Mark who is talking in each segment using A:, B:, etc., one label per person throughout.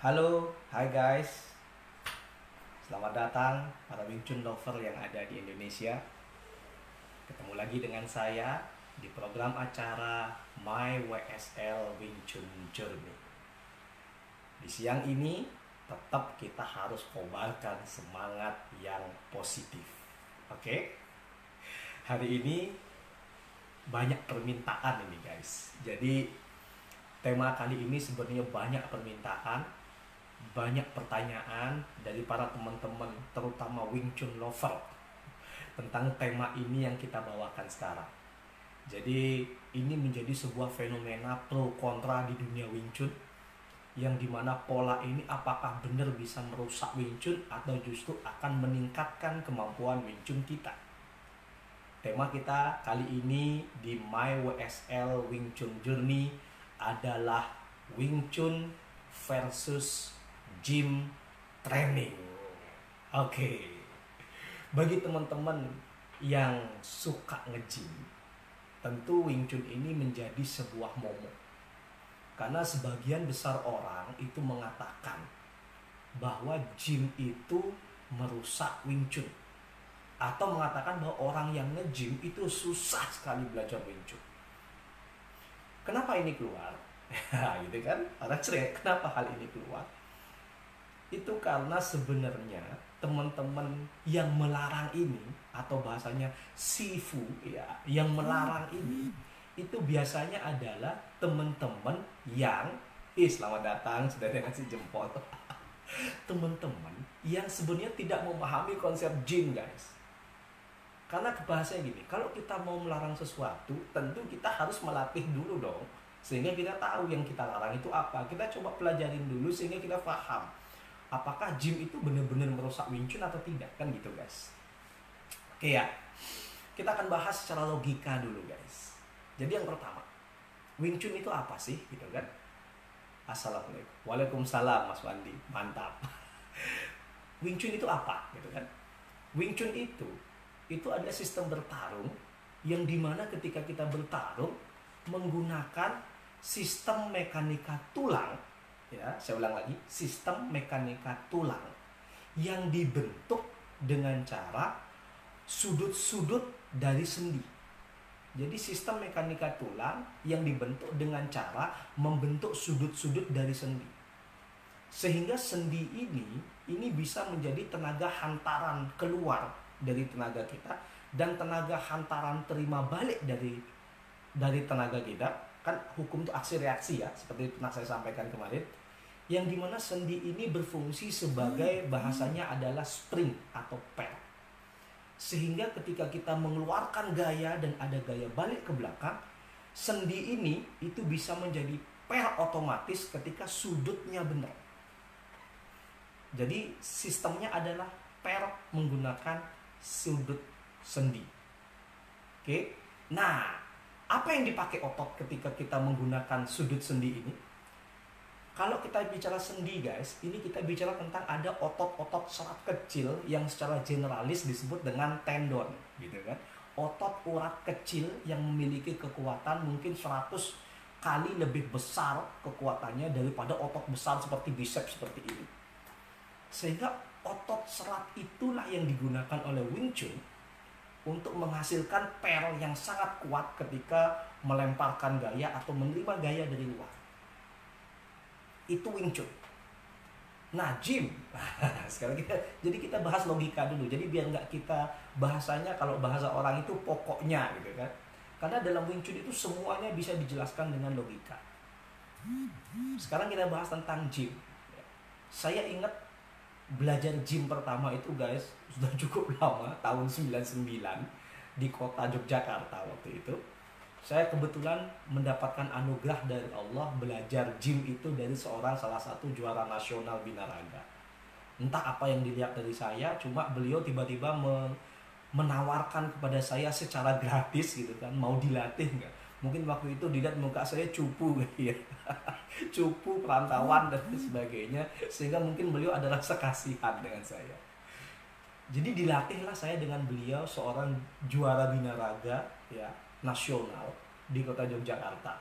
A: Halo, hai guys. Selamat datang para Wing Chun lover yang ada di Indonesia. Ketemu lagi dengan saya di program acara My WSL Wing Chun Journey. Di siang ini tetap kita harus kobarkan semangat yang positif. Oke? Hari ini banyak permintaan ini guys. Jadi tema kali ini sebenarnya banyak permintaan, banyak pertanyaan dari para teman-teman, terutama Wing Chun lover, tentang tema ini yang kita bawakan sekarang. Jadi ini menjadi sebuah fenomena pro kontra di dunia Wing Chun, yang dimana pola ini apakah benar bisa merusak Wing Chun atau justru akan meningkatkan kemampuan Wing Chun kita. Tema kita kali ini di My WSL Wing Chun Journey adalah Wing Chun versus gym training. Oke. Bagi teman-teman yang suka nge-gym, tentu Wing Chun ini menjadi sebuah momok. Karena sebagian besar orang itu mengatakan bahwa gym itu merusak Wing Chun, atau mengatakan bahwa orang yang nge-gym itu susah sekali belajar Wing Chun. Kenapa ini keluar? Gitu kan? Orang cerai, kenapa hal ini keluar? Itu karena sebenarnya teman-teman yang melarang ini, atau bahasanya sifu ya, yang melarang ini itu biasanya adalah teman-teman yang selamat datang, sudah ngasih jempol. Teman-teman yang sebenarnya tidak memahami konsep gym guys. Karena bahasanya gini, kalau kita mau melarang sesuatu, tentu kita harus melatih dulu dong, sehingga kita tahu yang kita larang itu apa. Kita coba pelajarin dulu sehingga kita paham apakah gym itu benar-benar merusak Wing Chun atau tidak, kan gitu guys. Oke ya, kita akan bahas secara logika dulu guys. Jadi yang pertama, Wing Chun itu apa sih, gitu kan? Assalamualaikum. Waalaikumsalam Mas Wandi, mantap. Wing Chun itu apa, gitu kan? Wing Chun itu adalah sistem bertarung yang dimana ketika kita bertarung menggunakan sistem mekanika tulang, ya, saya ulang lagi, sistem mekanika tulang yang dibentuk dengan cara sudut-sudut dari sendi. Jadi sistem mekanika tulang yang dibentuk dengan cara membentuk sudut-sudut dari sendi, sehingga sendi ini bisa menjadi tenaga hantaran keluar dari tenaga kita, dan tenaga hantaran terima balik dari tenaga kita. Kan hukum itu aksi reaksi ya, seperti pernah saya sampaikan kemarin, yang dimana sendi ini berfungsi sebagai, bahasanya adalah spring atau pel, sehingga ketika kita mengeluarkan gaya dan ada gaya balik ke belakang, sendi ini itu bisa menjadi pel otomatis ketika sudutnya benar. Jadi sistemnya adalah pel menggunakan sudut sendi. Oke. Nah, apa yang dipakai otot ketika kita menggunakan sudut sendi ini? Kalau kita bicara sendi guys, ini kita bicara tentang ada otot-otot serat kecil yang secara generalis disebut dengan tendon, gitu kan? Otot urat kecil yang memiliki kekuatan mungkin 100 kali lebih besar kekuatannya daripada otot besar seperti biceps seperti ini. Sehingga otot serat itulah yang digunakan oleh Wing Chun untuk menghasilkan pel yang sangat kuat ketika melemparkan gaya atau menerima gaya dari luar. Itu Wing Chun. Nah, gym. Sekarang kita bahas logika dulu. Jadi biar nggak kita bahasanya, kalau bahasa orang itu pokoknya gitu kan. Karena dalam Wing Chun itu semuanya bisa dijelaskan dengan logika. Sekarang kita bahas tentang gym. Saya ingat belajar gym pertama itu guys sudah cukup lama, tahun 99 di kota Yogyakarta. Waktu itu saya kebetulan mendapatkan anugerah dari Allah belajar gym itu dari salah satu juara nasional binaraga. Entah apa yang dilihat dari saya, cuma beliau tiba-tiba menawarkan kepada saya secara gratis gitu kan, mau dilatih nggak? Mungkin waktu itu dilihat muka saya cupu gitu ya. Cupu, perantauan dan sebagainya, sehingga mungkin beliau ada rasa kasihan dengan saya. Jadi dilatihlah saya dengan beliau, seorang juara binaraga ya nasional di kota Yogyakarta.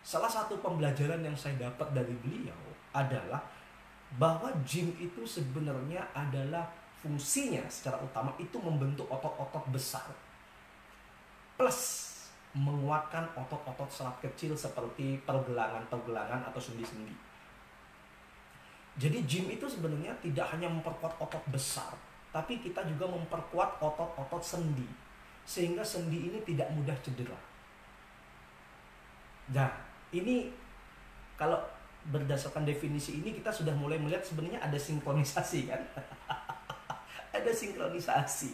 A: Salah satu pembelajaran yang saya dapat dari beliau adalah bahwa gym itu sebenarnya adalah fungsinya secara utama itu membentuk otot-otot besar plus menguatkan otot-otot serat kecil seperti pergelangan-pergelangan atau sendi-sendi. Jadi gym itu sebenarnya tidak hanya memperkuat otot besar, tapi kita juga memperkuat otot-otot sendi, sehingga sendi ini tidak mudah cedera. Nah, ini kalau berdasarkan definisi ini kita sudah mulai melihat sebenarnya ada sinkronisasi kan? Ada sinkronisasi.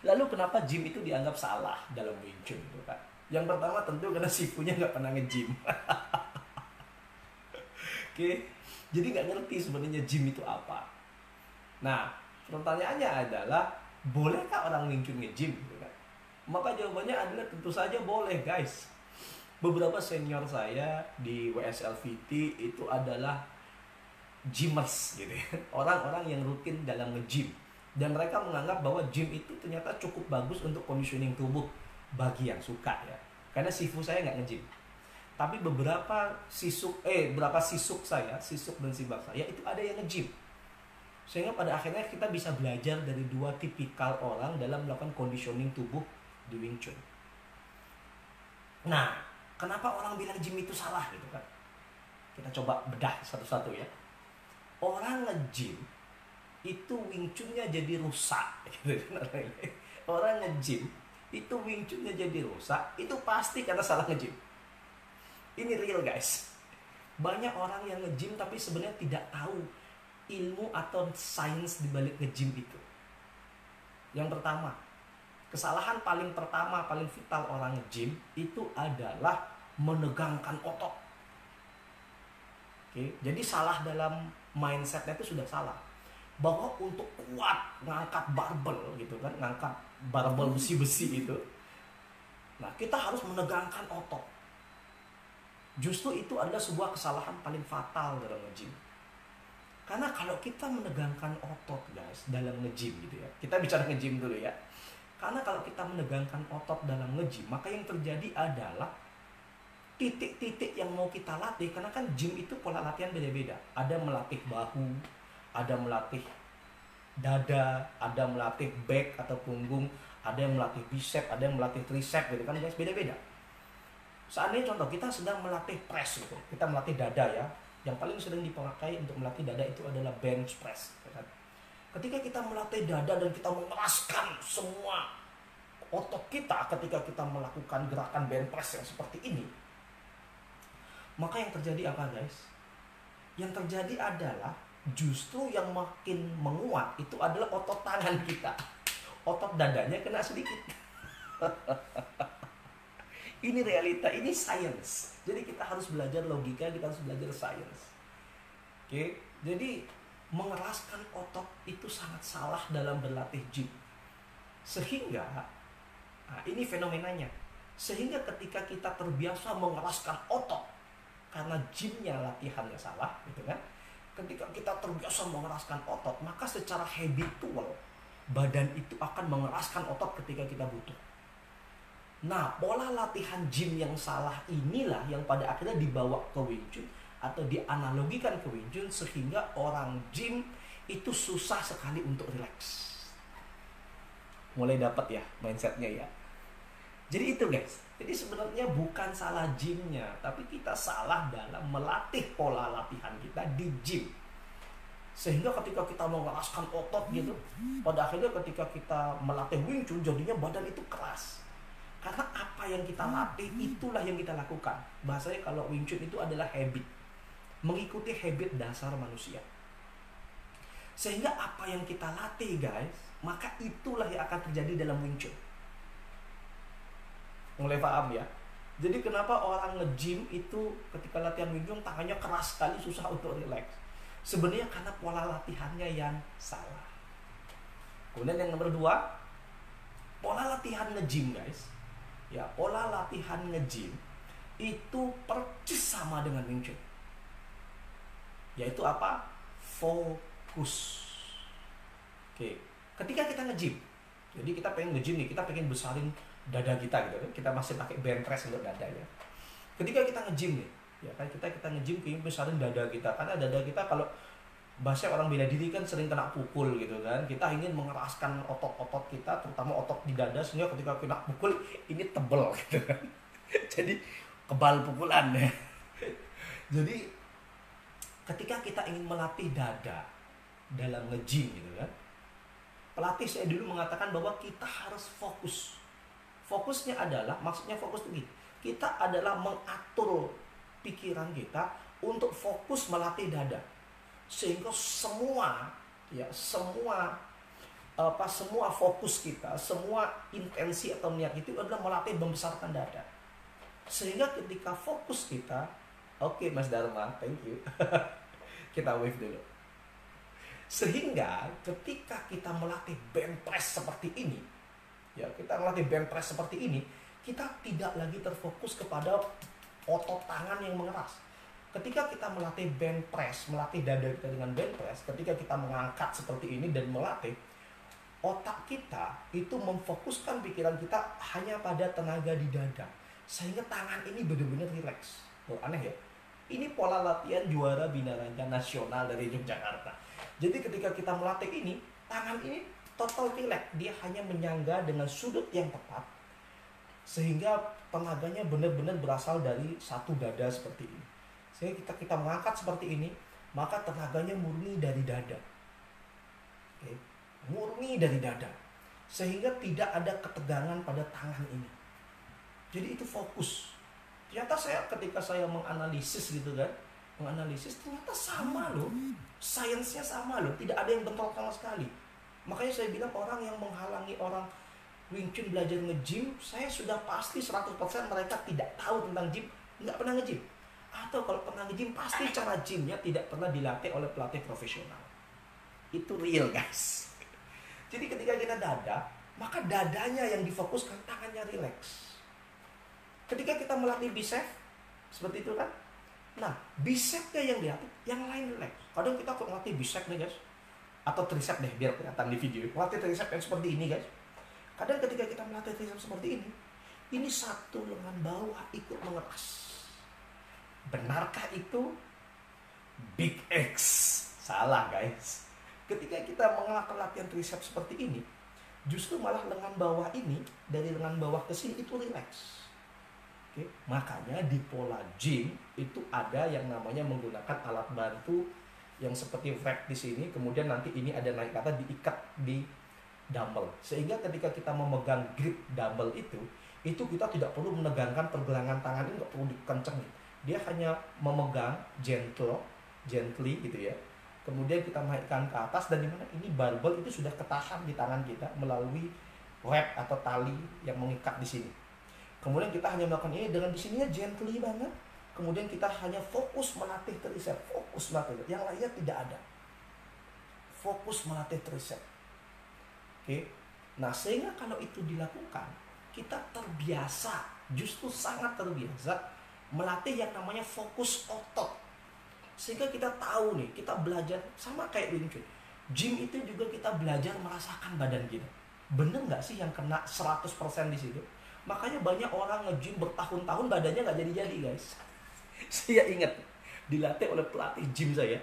A: Lalu kenapa gym itu dianggap salah dalam Wing Chun itu kan? Yang pertama tentu karena Sifunya nggak pernah nge-gym. Oke, jadi nggak ngerti sebenarnya gym itu apa. Nah, pertanyaannya adalah bolehkah orang Wing Chun nge-gym? Gitu kan? Maka jawabannya adalah tentu saja boleh, guys. Beberapa senior saya di WSLVT itu adalah gymmers gitu ya. Orang-orang yang rutin dalam nge-gym. Dan mereka menganggap bahwa gym itu ternyata cukup bagus untuk conditioning tubuh bagi yang suka ya. Karena Sifu saya nggak nge-gym. Tapi beberapa sisuk saya, sisuk dan sibak saya itu ada yang nge-gym. Sehingga pada akhirnya kita bisa belajar dari dua tipikal orang dalam melakukan conditioning tubuh di Wing Chun. Nah, kenapa orang bilang gym itu salah gitu kan? Kita coba bedah satu-satu ya. Orang nge-gym itu Wing Chun-nya jadi rusak gitu kan. Orang nge-gym itu Wing Chun-nya jadi rusak, itu pasti karena salah nge-gym. Ini real, guys. Banyak orang yang nge-gym tapi sebenarnya tidak tahu ilmu atau sains di balik nge-gym itu. Yang pertama, kesalahan paling vital orang nge-gym itu adalah menegangkan otot. Oke, jadi salah dalam mindsetnya itu sudah salah. Bahwa untuk kuat ngangkat barbel gitu kan, ngangkat barbel besi-besi itu, nah kita harus menegangkan otot. Justru itu adalah sebuah kesalahan paling fatal dalam nge-gym. Karena kalau kita menegangkan otot, guys, dalam nge-gym gitu ya. Kita bicara nge-gym dulu ya. Karena kalau kita menegangkan otot dalam nge-gym, maka yang terjadi adalah titik-titik yang mau kita latih. Karena kan gym itu pola latihan beda-beda. Ada melatih bahu, ada melatih dada, ada melatih back atau punggung, ada yang melatih bicep, ada yang melatih tricep gitu kan, guys, beda-beda. Seandainya contoh kita sedang melatih press gitu, kita melatih dada ya, yang paling sering dipakai untuk melatih dada itu adalah bench press gitu kan. Ketika kita melatih dada dan kita mengeraskan semua otot kita ketika kita melakukan gerakan bench press yang seperti ini, maka yang terjadi apa, guys? Yang terjadi adalah justru yang makin menguat itu adalah otot tangan kita. Otot dadanya kena sedikit. Ini realita, ini science. Jadi kita harus belajar logika, kita harus belajar science. Oke, jadi mengeraskan otot itu sangat salah dalam berlatih gym. Sehingga, nah ini fenomenanya. Sehingga ketika kita terbiasa mengeraskan otot karena gymnya latihannya salah, gitu kan? Ketika kita terbiasa mengeraskan otot, maka secara habitual badan itu akan mengeraskan otot ketika kita butuh. Nah, pola latihan gym yang salah inilah yang pada akhirnya dibawa ke Wing Chun atau dianalogikan ke Wing Chun sehingga orang gym itu susah sekali untuk relax. Mulai dapat ya mindsetnya ya. Jadi itu, guys. Jadi sebenarnya bukan salah gymnya, tapi kita salah dalam melatih pola latihan kita di gym. Sehingga ketika kita mengeraskan otot gitu, pada akhirnya ketika kita melatih Wing Chun jadinya badan itu keras. Karena apa yang kita latih itulah yang kita lakukan. Bahasanya kalau Wing Chun itu adalah habit. Mengikuti habit dasar manusia. Sehingga apa yang kita latih, guys, maka itulah yang akan terjadi dalam Wing Chun. Mulai paham ya? Jadi kenapa orang nge-gym itu ketika latihan Wing Chun tangannya keras sekali, susah untuk relax? Sebenarnya karena pola latihannya yang salah. Kemudian yang nomor 2, pola latihan nge-gym, guys. Ya, pola latihan nge-gym itu persis sama dengan Wing Chun. Yaitu apa? Fokus. Oke, ketika kita nge-gym, jadi kita pengen nge-gym nih, kita pengen besarin dada kita gitu kan. Kita masih pakai bench press untuk dada ya. Ketika kita nge-gym nih, ya kan kita nge-gym misalnya dada kita, karena dada kita kalau bahasa orang bela diri kan sering kena pukul gitu kan. Kita ingin mengeraskan otot-otot kita, terutama otot di dada, sehingga ketika kena pukul ini tebel gitu kan. Jadi kebal pukulan ya. Jadi ketika kita ingin melatih dada dalam nge-gym gitu kan, pelatih saya dulu mengatakan bahwa kita harus fokus. Fokusnya adalah, maksudnya fokus itu kita adalah mengatur pikiran kita untuk fokus melatih dada. Sehingga semua fokus kita, semua intensi atau niat itu adalah melatih membesarkan dada. Sehingga ketika fokus kita, oke, Mas Dharma, thank you. Kita wave dulu. Sehingga ketika kita melatih bench press seperti ini, ya, kita melatih bench press seperti ini, kita tidak lagi terfokus kepada otot tangan yang mengeras. Ketika kita melatih bench press, melatih dada kita dengan bench press, ketika kita mengangkat seperti ini dan melatih, otak kita itu memfokuskan pikiran kita hanya pada tenaga di dada. Sehingga tangan ini benar-benar rileks. Oh, aneh ya? Ini pola latihan juara binaraga nasional dari Yogyakarta. Jadi ketika kita melatih ini, tangan ini total rileks. Dia hanya menyangga dengan sudut yang tepat. Sehingga tenaganya benar-benar berasal dari satu dada seperti ini. Sehingga kita mengangkat seperti ini, maka tenaganya murni dari dada. Oke, murni dari dada. Sehingga tidak ada ketegangan pada tangan ini. Jadi itu fokus. Ternyata ketika saya menganalisis gitu kan, ternyata sama loh. Sainsnya sama loh, tidak ada yang bentrok sama sekali. Makanya saya bilang orang yang menghalangi orang Wing Chun belajar nge-gym, saya sudah pasti 100% mereka tidak tahu tentang gym, nggak pernah nge-gym. Atau kalau pernah nge-gym, pasti cara gymnya tidak pernah dilatih oleh pelatih profesional. Itu real guys. Jadi ketika kita dada, maka dadanya yang difokuskan, tangannya rileks. Ketika kita melatih bicep, seperti itu kan. Nah, bicepnya yang dilatih, yang lain rileks. Kadang kita kalau melatih bicep nih guys, atau tricep deh, biar kelihatan di video. Melatih tricep yang seperti ini guys. Kadang ketika kita melatih tricep seperti ini satu lengan bawah ikut mengeras. Benarkah itu? Big X. Salah guys. Ketika kita melakukan latihan tricep seperti ini, justru malah lengan bawah ini, dari lengan bawah ke sini itu rileks. Oke, makanya di pola gym itu ada yang namanya menggunakan alat bantu yang seperti rack di sini, kemudian nanti ini ada naik ke atas, diikat di dumbbell. Sehingga ketika kita memegang grip dumbbell itu kita tidak perlu menegangkan pergelangan tangan ini, nggak perlu dikencengin. Dia hanya memegang gently gitu ya. Kemudian kita naikkan ke atas, dan dimana ini barbel itu sudah ketahan di tangan kita melalui wrap atau tali yang mengikat di sini. Kemudian kita hanya melakukan ini dengan di sininya gently banget. Kemudian kita hanya fokus melatih tricep, fokus melatih. Yang lainnya tidak ada. Fokus melatih tricep. Oke. Nah, sehingga kalau itu dilakukan, kita terbiasa, justru sangat terbiasa melatih yang namanya fokus otot. Sehingga kita tahu nih, kita belajar sama kayak Wing Chun. Gym itu juga kita belajar merasakan badan kita. Bener nggak sih yang kena 100% di situ? Makanya banyak orang nge-gym bertahun-tahun badannya nggak jadi-jadi guys. Saya ingat dilatih oleh pelatih gym saya.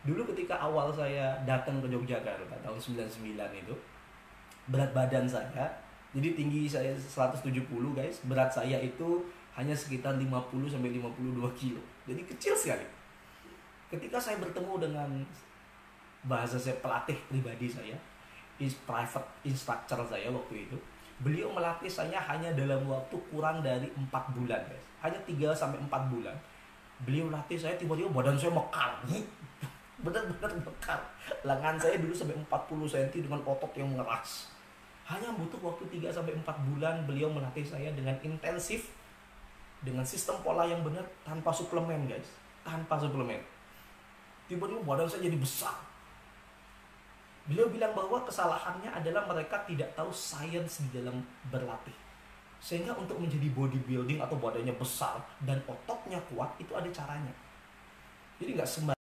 A: Dulu ketika awal saya datang ke Yogyakarta tahun 99 itu, berat badan saya, jadi tinggi saya 170 guys, berat saya itu hanya sekitar 50-52 kilo. Jadi kecil sekali. Ketika saya bertemu dengan, bahasa saya, pelatih pribadi saya, private instructor saya waktu itu, beliau melatih saya hanya dalam waktu kurang dari 4 bulan guys. Hanya 3-4 bulan. Beliau latih saya, tiba-tiba badan saya mekar. Benar-benar mekar. Lengan saya dulu sampai 40 cm dengan otot yang mengeras. Hanya butuh waktu 3-4 bulan beliau melatih saya dengan intensif, dengan sistem pola yang benar, tanpa suplemen guys. Tanpa suplemen. Tiba-tiba badan saya jadi besar. Beliau bilang bahwa kesalahannya adalah mereka tidak tahu sains di dalam berlatih. Sehingga untuk menjadi bodybuilding atau badannya besar dan ototnya kuat, itu ada caranya. Jadi nggak sembarangan.